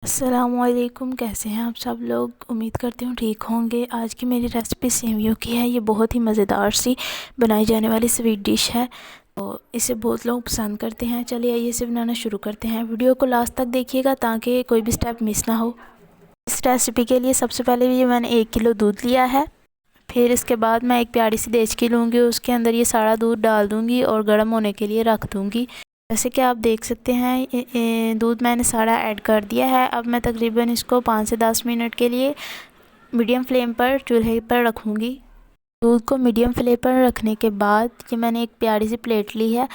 अस्सलामुअलैकुम, कैसे हैं आप सब लोग। उम्मीद करती हूँ ठीक होंगे। आज की मेरी रेसिपी सेवियों की है। ये बहुत ही मज़ेदार सी बनाई जाने वाली स्वीट डिश है, तो इसे बहुत लोग पसंद करते हैं। चलिए आइए इसे बनाना शुरू करते हैं। वीडियो को लास्ट तक देखिएगा ताकि कोई भी स्टेप मिस ना हो। इस रेसिपी के लिए सबसे पहले ये मैंने 1 किलो दूध लिया है। फिर इसके बाद मैं एक प्यारी सी देचकी लूँगी, उसके अंदर ये सारा दूध डाल दूँगी और गर्म होने के लिए रख दूँगी। जैसे कि आप देख सकते हैं दूध मैंने सारा ऐड कर दिया है। अब मैं तकरीबन इसको 5 से 10 मिनट के लिए मीडियम फ्लेम पर चूल्हे पर रखूँगी। दूध को मीडियम फ्लेम पर रखने के बाद ये मैंने एक प्यारी सी प्लेट ली है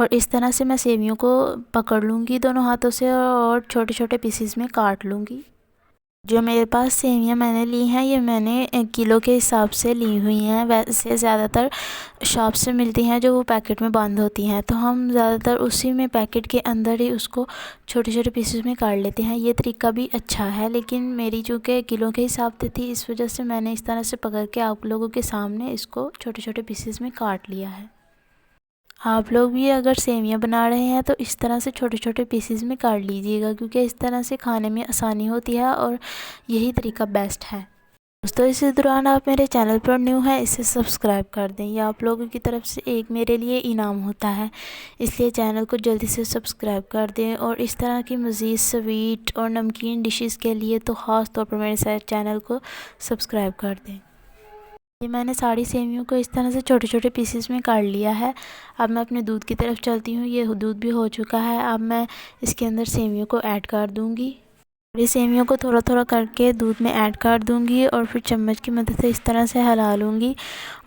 और इस तरह से मैं सेवियों को पकड़ लूँगी दोनों हाथों से और छोटे छोटे पीसेस में काट लूँगी। जो मेरे पास सेवियाँ मैंने ली हैं ये मैंने 1 किलो के हिसाब से ली हुई हैं। वैसे ज़्यादातर शॉप से मिलती हैं जो वो पैकेट में बंद होती हैं, तो हम ज़्यादातर उसी में पैकेट के अंदर ही उसको छोटे छोटे पीसेस में काट लेते हैं। ये तरीका भी अच्छा है, लेकिन मेरी चूँकि किलो के हिसाब से थी इस वजह से मैंने इस तरह से पकड़ के आप लोगों के सामने इसको छोटे छोटे पीसेस में काट लिया है। आप लोग भी अगर सेवियां बना रहे हैं तो इस तरह से छोटे छोटे पीसेस में काट लीजिएगा, क्योंकि इस तरह से खाने में आसानी होती है और यही तरीका बेस्ट है। दोस्तों, इसी दौरान आप मेरे चैनल पर न्यू हैं, इसे सब्सक्राइब कर दें। यह आप लोगों की तरफ से एक मेरे लिए इनाम होता है, इसलिए चैनल को जल्दी से सब्सक्राइब कर दें। और इस तरह की मज़ीद स्वीट और नमकीन डिशेस के लिए तो ख़ास तौर पर मेरे चैनल को सब्सक्राइब कर दें। ये मैंने सारी सेवियों को इस तरह से छोटे छोटे पीसेस में काट लिया है। अब मैं अपने दूध की तरफ चलती हूँ। ये दूध भी हो चुका है। अब मैं इसके अंदर सेवियों को ऐड कर दूँगी। ये सेवियों को थोड़ा थोड़ा करके दूध में ऐड कर दूँगी और फिर चम्मच की मदद से इस तरह से हिला लूँगी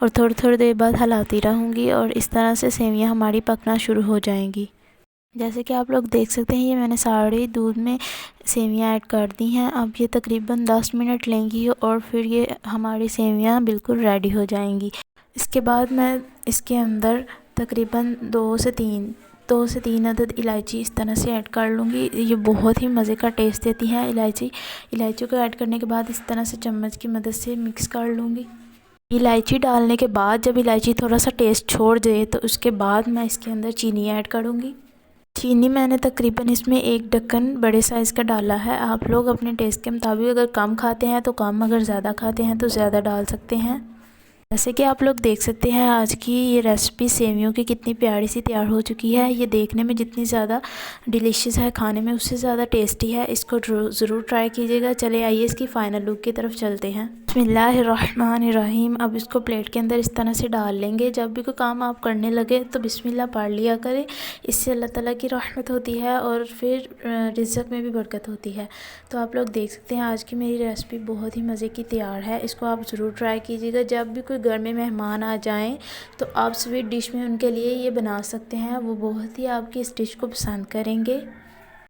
और थोड़ी थोड़ी देर बाद हिलाती रहूँगी और इस तरह से सेवियाँ हमारी पकना शुरू हो जाएंगी। जैसे कि आप लोग देख सकते हैं ये मैंने सारे दूध में सेवियां ऐड कर दी हैं। अब ये तकरीबन 10 मिनट लेंगी और फिर ये हमारी सेवियां बिल्कुल रेडी हो जाएंगी। इसके बाद मैं इसके अंदर तकरीबन 2 से 3 अदद इलायची इस तरह से ऐड कर लूँगी। ये बहुत ही मज़े का टेस्ट देती है इलायची को ऐड करने के बाद इस तरह से चम्मच की मदद से मिक्स कर लूँगी। इलायची डालने के बाद जब इलायची थोड़ा सा टेस्ट छोड़ दे तो उसके बाद मैं इसके अंदर चीनी ऐड करूँगी। चीनी मैंने तकरीबन इसमें 1 ढक्कन बड़े साइज़ का डाला है। आप लोग अपने टेस्ट के मुताबिक अगर कम खाते हैं तो कम, अगर ज़्यादा खाते हैं तो ज़्यादा डाल सकते हैं। जैसे कि आप लोग देख सकते हैं आज की ये रेसिपी सेवियों की कितनी प्यारी सी तैयार हो चुकी है। ये देखने में जितनी ज़्यादा डिलीशियस है, खाने में उससे ज़्यादा टेस्टी है। इसको ज़रूर ट्राई कीजिएगा। चले आइए इसकी फ़ाइनल लुक की तरफ चलते हैं। बिस्मिल्लाहिर्रहमानिर्रहीम। अब इसको प्लेट के अंदर इस तरह से डाल लेंगे। जब भी कोई काम आप करने लगे तो बिस्मिल्लाह पढ़ लिया करें, इससे अल्लाह ताला की रहमत होती है और फिर रिज़्क़ में भी बरकत होती है। तो आप लोग देख सकते हैं आज की मेरी रेसिपी बहुत ही मज़े की तैयार है। इसको आप ज़रूर ट्राई कीजिएगा। जब भी कोई घर में मेहमान आ जाएं तो आप स्वीट डिश में उनके लिए ये बना सकते हैं। वो बहुत ही आपकी इस डिश को पसंद करेंगे।